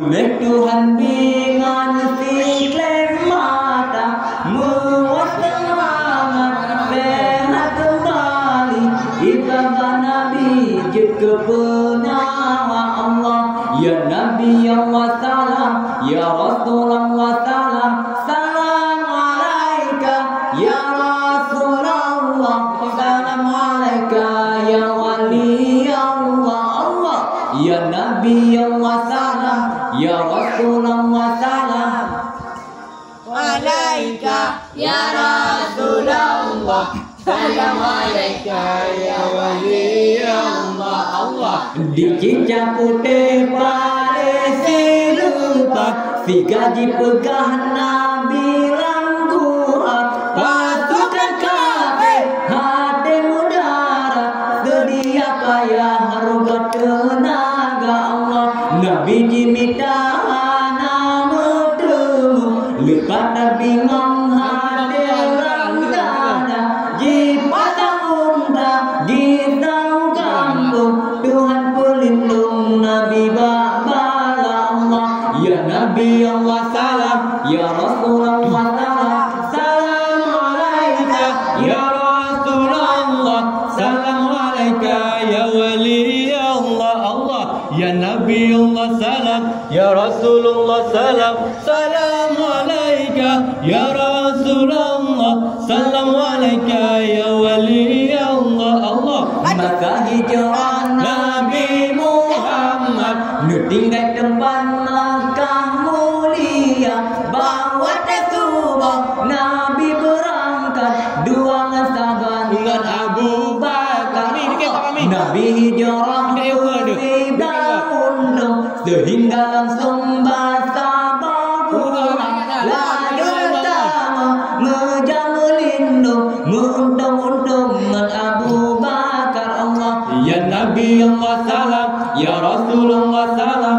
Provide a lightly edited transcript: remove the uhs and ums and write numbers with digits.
Oleh Tuhan dengan si klaim mata muat semangat sehat kembali ibadah Nabi ke penyawa Allah. Ya Nabi Allah salam, ya Rasulullah salam, salam alaika ya Rasulullah, salam alaika ya wali Allah. Allah ya Nabi Allah salam, ya Rasulullah salam alaika ya Rasulullah, salam alaika ya wali Allah. Di cicak putih pada si lupa, si gaji pegah Nabi langguat, pasukan kafir hati mudara, sedia payah harga tenaga Allah. Nabi jimita nama temu, lepas Nabi menghati orang dada, jipatang unta di tau kampung, Tuhan pelindung Nabi bala Allah. Ya Nabi Allah salam, ya Rasulullah salam, salam alaika ya Rasulullah, salam alaika ya wali Allah. Allah ya Nabi Allah salam, ya Rasulullah salam, salam alaika ya Rasulullah, salam alaika ya wali Allah. Allah maka hijrah Nabi Muhammad nu tinggal tempat Makkah mulia, bawa tasubah Nabi berangkat dua sahabat dengan Abu Bakar. Nabi hijrah di daun sehingga langsung basah bahulah, laju pertama ngejar melindung menuntung dengan Abu Bakar. Allah ya Nabi Allah salam, ya Rasulullah salam.